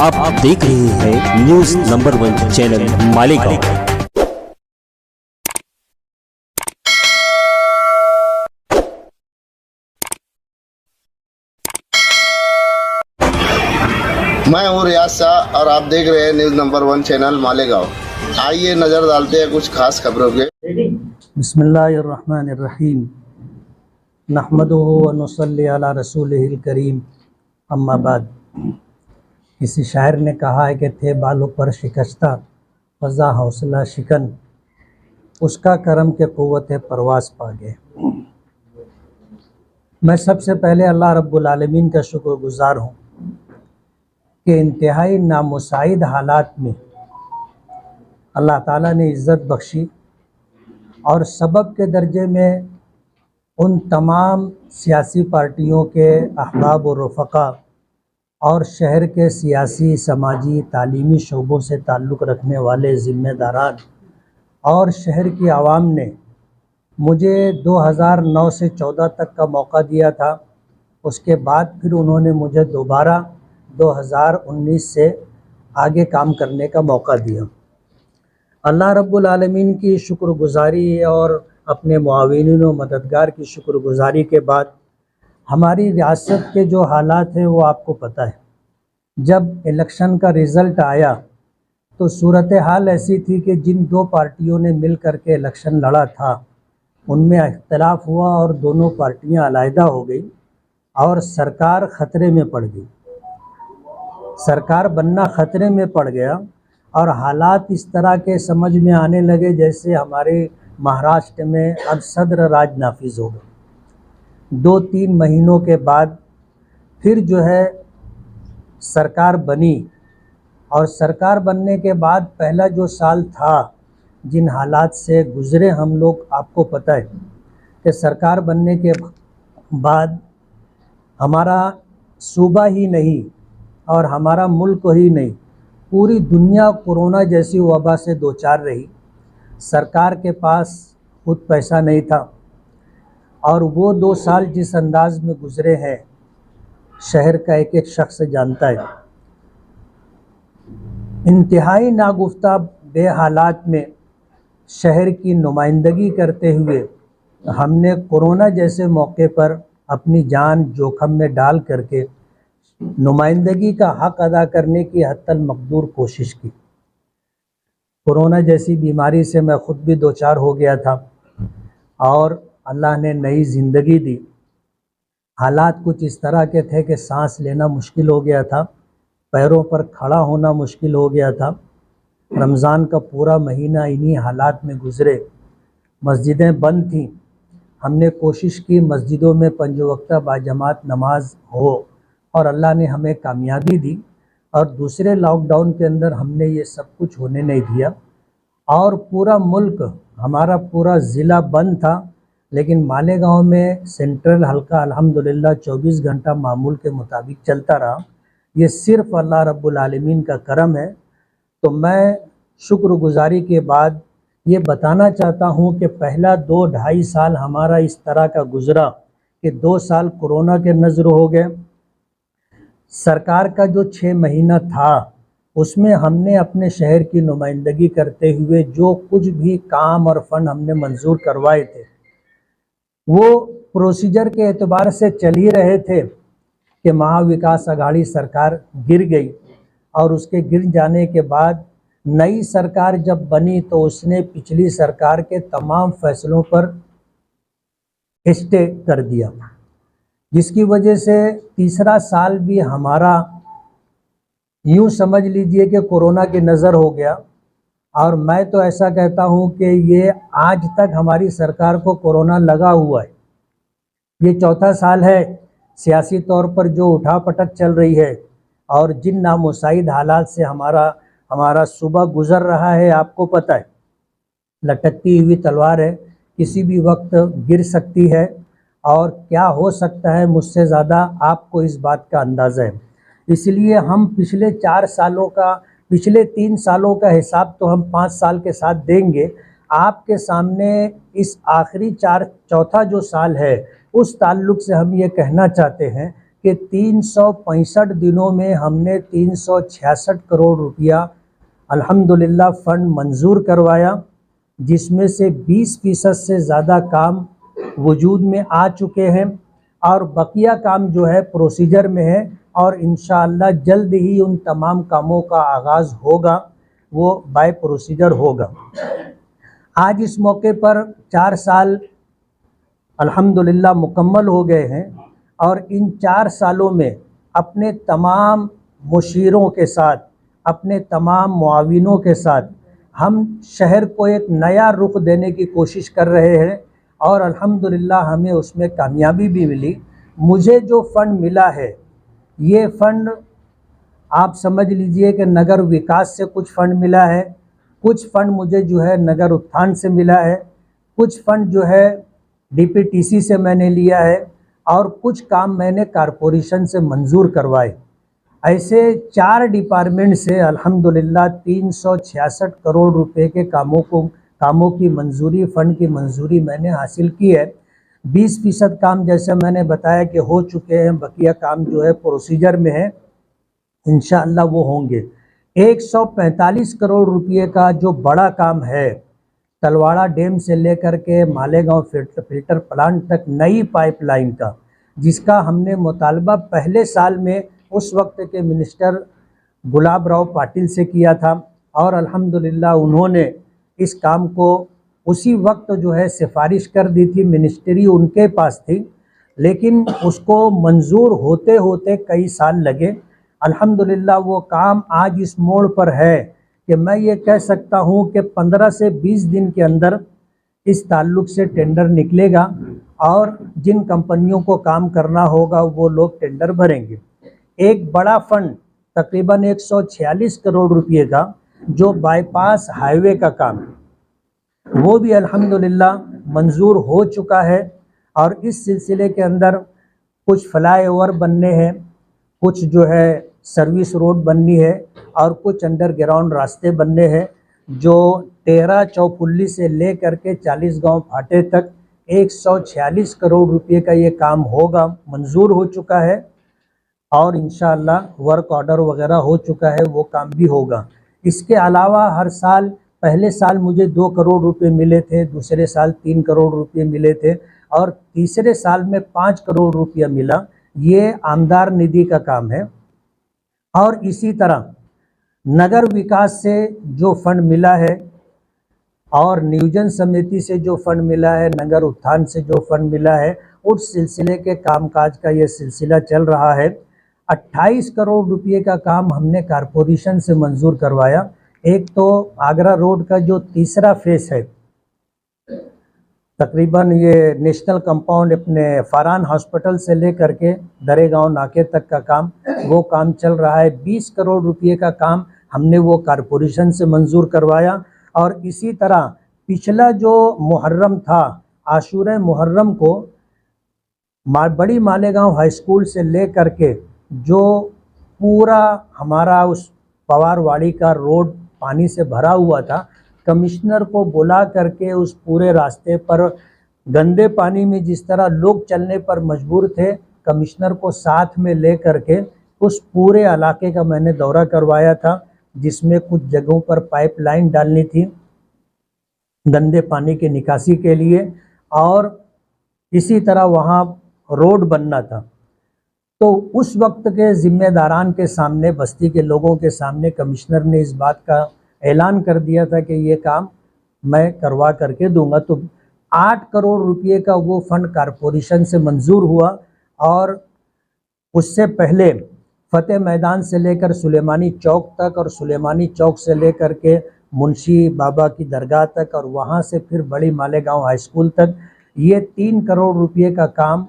आप देख रहे हैं न्यूज नंबर 1 चैनल मालेगांव। मैं हूँ रियाज शाह और आप देख रहे हैं न्यूज नंबर 1 चैनल मालेगांव। आइए नजर डालते हैं कुछ खास खबरों के। बिस्मिल्लाहिर्रहमानिर्रहीम। नहमदुहु व नुसल्ली अला रसूलिहिल करीम, अम्मा बाद। किसी शायर ने कहा है कि थे बालों पर शिकस्ता फज़ा हौसला शिकन, उसका करम के क़ुव्वत परवास पा गए। मैं सबसे पहले अल्लाह रब्बुल आलमीन का शुक्रगुज़ार हूँ कि इंतहाई नामुसाइद हालात में अल्लाह ताला ने इज़्ज़त बख्शी और सबब के दर्जे में उन तमाम सियासी पार्टियों के अहबाब और रफ़क़ा और शहर के सियासी, समाजी, तालीमी शोबों से ताल्लुक़ रखने वाले ज़िम्मेदारान और शहर की आवाम ने मुझे 2009 से 14 तक का मौका दिया था। उसके बाद फिर उन्होंने मुझे दोबारा 2019 से आगे काम करने का मौका दिया। अल्लाह रब्बुल आलमीन की शुक्रगुज़ारी और अपने मुआविनीन व मददगार की शुक्रगुज़ारी के बाद हमारी रियासत के जो हालात हैं वो आपको पता है। जब इलेक्शन का रिज़ल्ट आया तो सूरत हाल ऐसी थी कि जिन दो पार्टियों ने मिल कर के इलेक्शन लड़ा था उनमें इख्तलाफ हुआ और दोनों पार्टियां अलहदा हो गई और सरकार ख़तरे में पड़ गई। सरकार बनना ख़तरे में पड़ गया और हालात इस तरह के समझ में आने लगे जैसे हमारे महाराष्ट्र में अब सदर राज नाफिज होगा। 2-3 महीनों के बाद फिर जो है सरकार बनी और सरकार बनने के बाद पहला जो साल था, जिन हालात से गुज़रे हम लोग, आपको पता है कि सरकार बनने के बाद हमारा सूबा ही नहीं और हमारा मुल्क ही नहीं, पूरी दुनिया कोरोना जैसी वबा से दो चार रही। सरकार के पास खुद पैसा नहीं था और वो 2 साल जिस अंदाज में गुज़रे हैं शहर का एक एक शख्स जानता है। इंतहाई नागुफ्ता बेहालात में शहर की नुमाइंदगी करते हुए हमने कोरोना जैसे मौके पर अपनी जान जोखम में डाल करके नुमाइंदगी का हक़ अदा करने की हत्तल मक़दूर कोशिश की। कोरोना जैसी बीमारी से मैं ख़ुद भी 2-4 हो गया था और अल्लाह ने नई ज़िंदगी दी। हालात कुछ इस तरह के थे कि सांस लेना मुश्किल हो गया था, पैरों पर खड़ा होना मुश्किल हो गया था। रमज़ान का पूरा महीना इन्हीं हालात में गुज़रे। मस्जिदें बंद थीं। हमने कोशिश की मस्जिदों में 5 वक्ता बाजमात नमाज हो और अल्लाह ने हमें कामयाबी दी। और दूसरे लॉकडाउन के अंदर हमने ये सब कुछ होने नहीं दिया और पूरा मुल्क, हमारा पूरा ज़िला बंद था, लेकिन मालेगांव में सेंट्रल हल्का अल्हम्दुलिल्लाह 24 घंटा मामूल के मुताबिक चलता रहा। ये सिर्फ़ अल्लाह रब्बुल आलमीन का करम है। तो मैं शुक्रगुज़ारी के बाद ये बताना चाहता हूँ कि पहला 2-2.5 साल हमारा इस तरह का गुज़रा कि 2 साल कोरोना के नज़र हो गए। सरकार का जो 6 महीना था उसमें हमने अपने शहर की नुमाइंदगी करते हुए जो कुछ भी काम और फ़ंड हमने मंजूर करवाए थे वो प्रोसीजर के एतबार से चल ही रहे थे कि महाविकास आघाड़ी सरकार गिर गई और उसके गिर जाने के बाद नई सरकार जब बनी तो उसने पिछली सरकार के तमाम फैसलों पर स्टे कर दिया, जिसकी वजह से तीसरा साल भी हमारा यूँ समझ लीजिए कि कोरोना की नज़र हो गया। और मैं तो ऐसा कहता हूँ कि ये आज तक हमारी सरकार को कोरोना लगा हुआ है। ये चौथा साल है सियासी तौर पर जो उठापटक चल रही है और जिन नामुसाइद हालात से हमारा सूबा गुज़र रहा है, आपको पता है लटकती हुई तलवार है, किसी भी वक्त गिर सकती है और क्या हो सकता है मुझसे ज़्यादा आपको इस बात का अंदाज़ा है। इसलिए हम पिछले 3 सालों का हिसाब तो हम 5 साल के साथ देंगे। आपके सामने इस आखिरी चौथा जो साल है उस ताल्लुक़ से हम ये कहना चाहते हैं कि 365 दिनों में हमने 366 करोड़ रुपया अल्हम्दुलिल्लाह फ़ंड मंजूर करवाया, जिसमें से 20% से ज़्यादा काम वजूद में आ चुके हैं और बकिया काम जो है प्रोसीजर में है और इंशाअल्लाह जल्द ही उन तमाम कामों का आगाज़ होगा, वो बाय प्रोसीजर होगा। आज इस मौके पर 4 साल अल्हम्दुलिल्लाह मुकम्मल हो गए हैं और इन 4 सालों में अपने तमाम मुशीरों के साथ, अपने तमाम मुआविनों के साथ हम शहर को एक नया रुख देने की कोशिश कर रहे हैं और अल्हम्दुलिल्लाह हमें उसमें कामयाबी भी मिली। मुझे जो फ़ंड मिला है, ये फ़ंड आप समझ लीजिए कि नगर विकास से कुछ फ़ंड मिला है, कुछ फ़ंड मुझे जो है नगर उत्थान से मिला है, कुछ फ़ंड जो है डीपीटीसी से मैंने लिया है और कुछ काम मैंने कारपोरेशन से मंजूर करवाए। ऐसे 4 डिपार्टमेंट से अल्हम्दुलिल्लाह 366 करोड़ रुपए के कामों की मंजूरी, फ़ंड की मंजूरी मैंने हासिल की है। 20% काम जैसे मैंने बताया कि हो चुके हैं, बकिया काम जो है प्रोसीजर में है, इंशाअल्लाह वो होंगे। 145 करोड़ रुपए का जो बड़ा काम है, तलवाड़ा डैम से लेकर के मालेगांव फिल्टर प्लांट तक नई पाइपलाइन का, जिसका हमने मुतालबा पहले साल में उस वक्त के मिनिस्टर गुलाब राव पाटिल से किया था और अल्हम्दुलिल्लाह उन्होंने इस काम को उसी वक्त जो है सिफारिश कर दी थी, मिनिस्ट्री उनके पास थी, लेकिन उसको मंजूर होते होते कई साल लगे। अल्हम्दुलिल्लाह वो काम आज इस मोड़ पर है कि मैं ये कह सकता हूँ कि 15 से 20 दिन के अंदर इस ताल्लुक़ से टेंडर निकलेगा और जिन कंपनियों को काम करना होगा वो लोग टेंडर भरेंगे। एक बड़ा फंड तकरीबन 146 करोड़ रुपए का जो बाईपास हाईवे का काम, वो भी अल्हम्दुलिल्लाह मंजूर हो चुका है और इस सिलसिले के अंदर कुछ फ्लाईओवर बनने हैं, कुछ जो है सर्विस रोड बननी है और कुछ अंडरग्राउंड रास्ते बनने हैं। जो 13 चौफुल्ली से ले करके 40 गांव फाटे तक 146 करोड़ रुपए का ये काम होगा, मंजूर हो चुका है और इंशाअल्लाह वर्क ऑर्डर वगैरह हो चुका है, वो काम भी होगा। इसके अलावा हर साल, पहले साल मुझे 2 करोड़ रुपए मिले थे, दूसरे साल 3 करोड़ रुपए मिले थे और तीसरे साल में 5 करोड़ रुपया मिला। ये आमदार निधि का काम है। और इसी तरह नगर विकास से जो फंड मिला है और नियोजन समिति से जो फंड मिला है, नगर उत्थान से जो फंड मिला है, उस सिलसिले के कामकाज का ये सिलसिला चल रहा है। 28 करोड़ रुपए का काम हमने कारपोरेशन से मंजूर करवाया। एक तो आगरा रोड का जो तीसरा फेस है, तकरीबन ये नेशनल कंपाउंड अपने फरहान हॉस्पिटल से लेकर के दरेगांव नाके तक का काम, वो काम चल रहा है। 20 करोड़ रुपए का काम हमने वो कारपोरेशन से मंजूर करवाया। और इसी तरह पिछला जो मुहर्रम था, आशूरा मुहर्रम को बड़ी मालेगांव हाई स्कूल से ले करके जो पूरा हमारा उस पवारवाड़ी का रोड पानी से भरा हुआ था, कमिश्नर को बुला करके उस पूरे रास्ते पर गंदे पानी में जिस तरह लोग चलने पर मजबूर थे, कमिश्नर को साथ में ले करके उस पूरे इलाके का मैंने दौरा करवाया था, जिसमें कुछ जगहों पर पाइपलाइन डालनी थी गंदे पानी की निकासी के लिए और इसी तरह वहाँ रोड बनना था। तो उस वक्त के ज़िम्मेदारान के सामने, बस्ती के लोगों के सामने कमिश्नर ने इस बात का ऐलान कर दिया था कि ये काम मैं करवा करके दूंगा। तो 8 करोड़ रुपए का वो फंड कारपोरेशन से मंजूर हुआ और उससे पहले फतेह मैदान से लेकर सुलेमानी चौक तक और सुलेमानी चौक से लेकर के मुंशी बाबा की दरगाह तक और वहाँ से फिर बड़ी मालेगांव हाई स्कूल तक, ये 3 करोड़ रुपए का काम,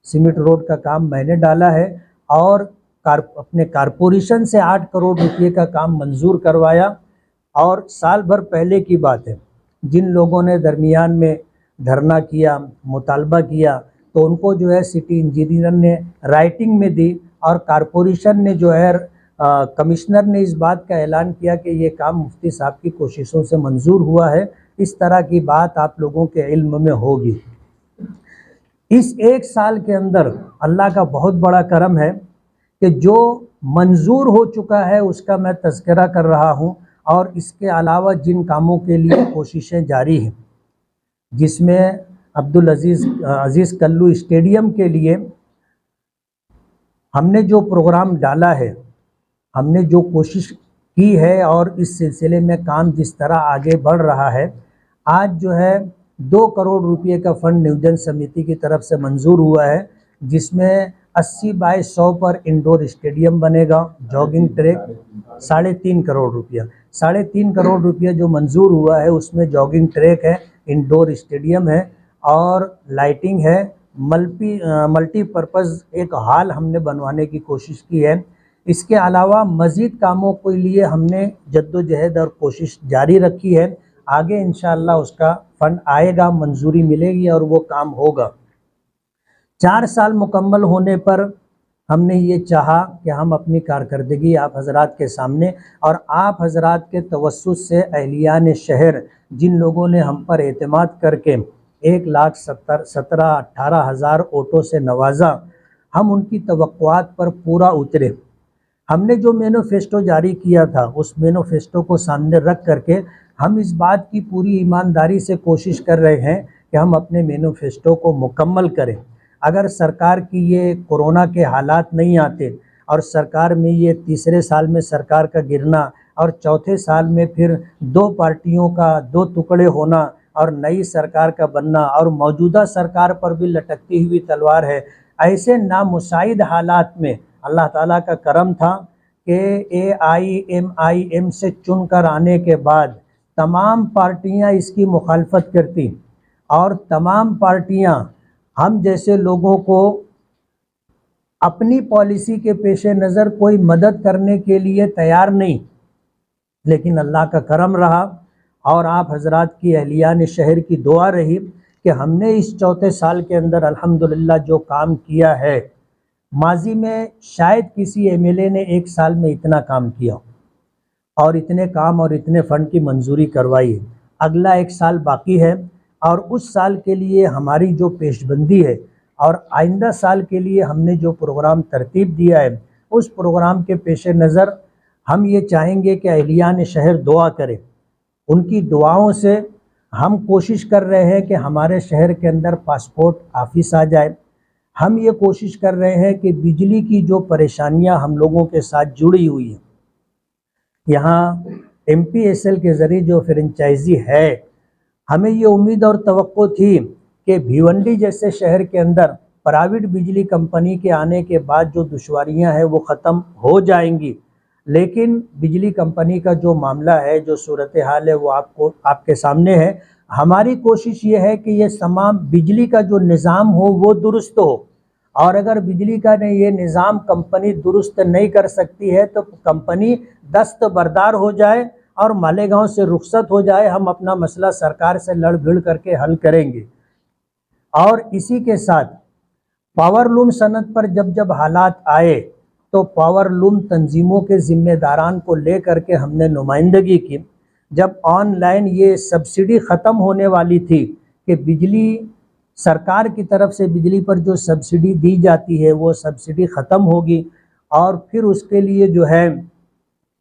सीमेंट रोड का काम मैंने डाला है और अपने कारपोरेशन से 8 करोड़ रुपए का काम मंजूर करवाया। और साल भर पहले की बात है, जिन लोगों ने दरमियान में धरना किया, मुतालबा किया, तो उनको जो है सिटी इंजीनियर ने राइटिंग में दी और कारपोरेशन ने जो है कमिश्नर ने इस बात का ऐलान किया कि ये काम मुफ्ती साहब की कोशिशों से मंजूर हुआ है। इस तरह की बात आप लोगों के इल्म में होगी। इस एक साल के अंदर अल्लाह का बहुत बड़ा करम है कि जो मंजूर हो चुका है उसका मैं तज़किरा कर रहा हूँ, और इसके अलावा जिन कामों के लिए कोशिशें जारी हैं, जिसमें अब्दुल अज़ीज़ कल्लू स्टेडियम के लिए हमने जो प्रोग्राम डाला है, हमने जो कोशिश की है, और इस सिलसिले में काम जिस तरह आगे बढ़ रहा है, आज जो है 2 करोड़ रुपए का फंड नियोजन समिति की तरफ से मंजूर हुआ है, जिसमें 80 बाय 100 पर इंडोर स्टेडियम बनेगा, जॉगिंग ट्रैक 3.5 करोड़ रुपया, 3.5 करोड़ रुपया जो मंजूर हुआ है उसमें जॉगिंग ट्रैक है, इंडोर स्टेडियम है और लाइटिंग है, मल्टीपर्पज़ एक हॉल हमने बनवाने की कोशिश की है। इसके अलावा मज़ीद कामों के लिए हमने जद्दोजहद और कोशिश जारी रखी है। आगे इंशाअल्लाह उसका फंड आएगा, मंजूरी मिलेगी और वो काम होगा। 4 साल मुकम्मल होने पर हमने ये चाहा कि हम अपनी कारकर्दगी आप हज़रात के सामने और आप हज़रात के तवस्सुत से अहलियान शहर, जिन लोगों ने हम पर एतमाद करके 1,17,18,000 वोटों से नवाजा, हम उनकी तवक्कुआत पर पूरा उतरे। हमने जो मैनिफेस्टो जारी किया था उस मैनिफेस्टो को सामने रख करके हम इस बात की पूरी ईमानदारी से कोशिश कर रहे हैं कि हम अपने मैनिफेस्टो को मुकम्मल करें। अगर सरकार की ये कोरोना के हालात नहीं आते और सरकार में ये तीसरे साल में सरकार का गिरना और चौथे साल में फिर 2 पार्टियों का 2 टुकड़े होना और नई सरकार का बनना और मौजूदा सरकार पर भी लटकती हुई तलवार है, ऐसे नामुसाइद हालात में अल्लाह ताला का करम था कि AIMIM से चुनकर आने के बाद तमाम पार्टियां इसकी मुखालफत करती और तमाम पार्टियां हम जैसे लोगों को अपनी पॉलिसी के पेश नज़र कोई मदद करने के लिए तैयार नहीं, लेकिन अल्लाह का करम रहा और आप हज़रात की अहलियान शहर की दुआ रही कि हमने इस चौथे साल के अंदर अल्हम्दुलिल्लाह जो काम किया है, माजी में शायद किसी MLA ने 1 साल में इतना काम किया और इतने काम और इतने फ़ंड की मंजूरी करवाई है। अगला 1 साल बाकी है और उस साल के लिए हमारी जो पेशबंदी है और आइंदा साल के लिए हमने जो प्रोग्राम तरतीब दिया है, उस प्रोग्राम के पेश नज़र हम ये चाहेंगे कि अहलियान शहर दुआ करें। उनकी दुआओं से हम कोशिश कर रहे हैं कि हमारे शहर के अंदर पासपोर्ट ऑफिस आ जाए। हम ये कोशिश कर रहे हैं कि बिजली की जो परेशानियां हम लोगों के साथ जुड़ी हुई हैं, यहाँ MPSL के ज़रिए जो फ्रेंचाइजी है, हमें ये उम्मीद और तवक्को थी कि भिवंडी जैसे शहर के अंदर प्राइवेट बिजली कंपनी के आने के बाद जो दुश्वारियां हैं वो ख़त्म हो जाएंगी, लेकिन बिजली कंपनी का जो मामला है, जो सूरत हाल है, वो आपके सामने है। हमारी कोशिश ये है कि ये तमाम बिजली का जो निज़ाम हो वो दुरुस्त हो, और अगर बिजली का ये निज़ाम कंपनी दुरुस्त नहीं कर सकती है तो कंपनी दस्तबरदार हो जाए और मालेगांव से रुखसत हो जाए। हम अपना मसला सरकार से लड़ भिड़ करके हल करेंगे। और इसी के साथ पावर लूम सनत पर जब हालात आए तो पावर लूम तंजीमों के ज़िम्मेदारान को ले करके हमने नुमाइंदगी की। जब ऑनलाइन ये सब्सिडी ख़त्म होने वाली थी कि बिजली सरकार की तरफ से बिजली पर जो सब्सिडी दी जाती है वो सब्सिडी ख़त्म होगी और फिर उसके लिए जो है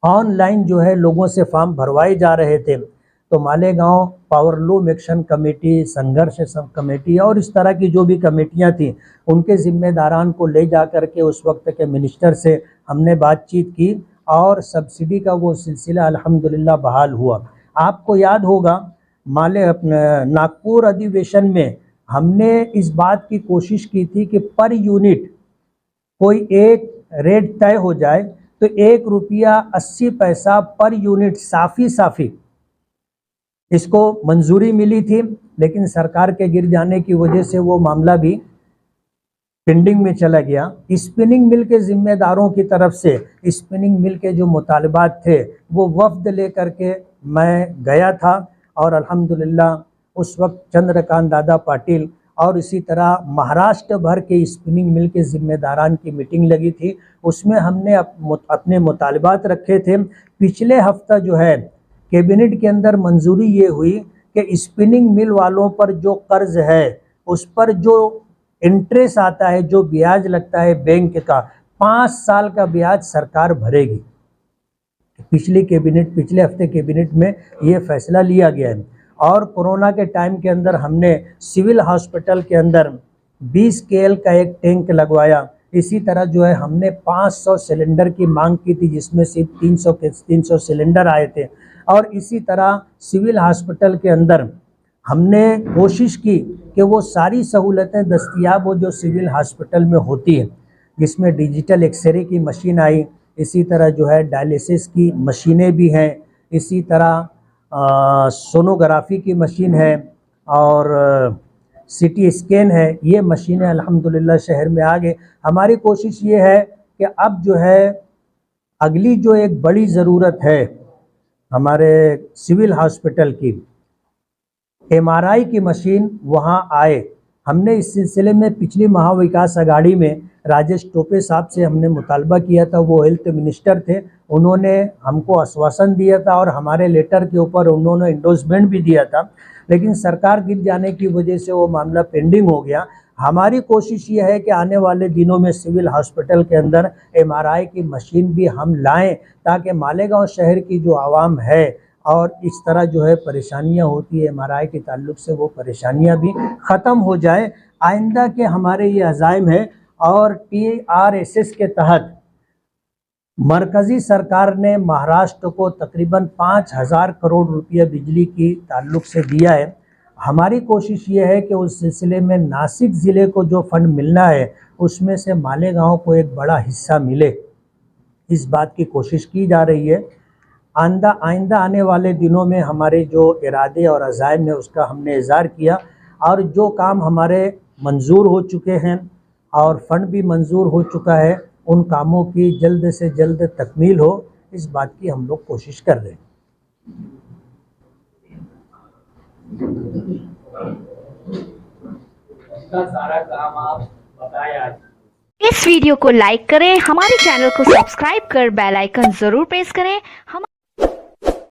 ऑनलाइन जो है लोगों से फॉर्म भरवाए जा रहे थे, तो Malegaon power loom action committee, संघर्ष कमेटी और इस तरह की जो भी कमेटियां थी, उनके ज़िम्मेदारान को ले जा कर के उस वक्त के मिनिस्टर से हमने बातचीत की और सब्सिडी का वो सिलसिला अल्हम्दुलिल्लाह बहाल हुआ। आपको याद होगा नागपुर अधिवेशन में हमने इस बात की कोशिश की थी कि पर यूनिट कोई एक रेट तय हो जाए, तो 1 रुपया 80 पैसा पर यूनिट साफ़ी इसको मंजूरी मिली थी, लेकिन सरकार के गिर जाने की वजह से वो मामला भी पेंडिंग में चला गया। स्पिनिंग मिल के ज़िम्मेदारों की तरफ से स्पिनिंग मिल के जो मुतालबात थे वो वफ्द ले करके मैं गया था और अल्हम्दुलिल्लाह उस वक्त चंद्रकांत दादा पाटिल और इसी तरह महाराष्ट्र भर के स्पिनिंग मिल के ज़िम्मेदारान की मीटिंग लगी थी। उसमें हमने अपने मुतालबात रखे थे। पिछले हफ्ता जो है कैबिनेट के अंदर मंजूरी ये हुई कि स्पिनिंग मिल वालों पर जो कर्ज़ है उस पर जो इंटरेस्ट आता है, जो ब्याज लगता है बैंक का, 5 साल का ब्याज सरकार भरेगी। पिछले हफ्ते कैबिनेट में ये फैसला लिया गया है। और कोरोना के टाइम के अंदर हमने सिविल हॉस्पिटल के अंदर 20 KL का एक टैंक लगवाया। इसी तरह जो है हमने 500 सिलेंडर की मांग की थी, जिसमें सिर्फ 300 सिलेंडर आए थे। और इसी तरह सिविल हॉस्पिटल के अंदर हमने कोशिश की कि वो सारी सहूलतें दस्तयाब हो जो सिविल हॉस्पिटल में होती है, जिसमें डिजिटल एक्सरे की मशीन आई, इसी तरह जो है डायलिसिस की मशीनें भी हैं, इसी तरह सोनोग्राफी की मशीन है और CT स्कैन है। ये मशीनें अल्हम्दुलिल्लाह शहर में आ गए। हमारी कोशिश ये है कि अब जो है अगली जो एक बड़ी ज़रूरत है हमारे सिविल हॉस्पिटल की, MRI की मशीन वहाँ आए। हमने इस सिलसिले में पिछली महाविकास आघाड़ी में राजेश टोपे साहब से हमने मुतालबा किया था, वो हेल्थ मिनिस्टर थे। उन्होंने हमको आश्वासन दिया था और हमारे लेटर के ऊपर उन्होंने इंडोर्समेंट भी दिया था, लेकिन सरकार गिर जाने की वजह से वो मामला पेंडिंग हो गया। हमारी कोशिश ये है कि आने वाले दिनों में सिविल हॉस्पिटल के अंदर MRI की मशीन भी हम लाएं, ताकि मालेगांव शहर की जो आवाम है और इस तरह जो है परेशानियां होती है MRI के ताल्लुक से, वो परेशानियां भी ख़त्म हो जाए। आइंदा के हमारे ये अज़ाइम है। और TRSS के तहत मरकज़ी सरकार ने महाराष्ट्र को तकरीबन 5000 करोड़ रुपया बिजली की ताल्लुक से दिया है। हमारी कोशिश ये है कि उस सिलसिले में नासिक ज़िले को जो फ़ंड मिलना है उसमें से मालेगांव को एक बड़ा हिस्सा मिले, इस बात की कोशिश की जा रही है। आइंदा आने वाले दिनों में हमारे जो इरादे और अज़ाइम है उसका हमने इज़हार किया, और जो काम हमारे मंजूर हो चुके हैं और फ़ंड भी मंजूर हो चुका है, उन कामों की जल्द से जल्द तकमील हो, इस बात की हम लोग कोशिश कर रहे हैं। सारा काम आप बताया। इस वीडियो को लाइक करें, हमारे चैनल को सब्सक्राइब कर बेल आइकन जरूर प्रेस करें। हम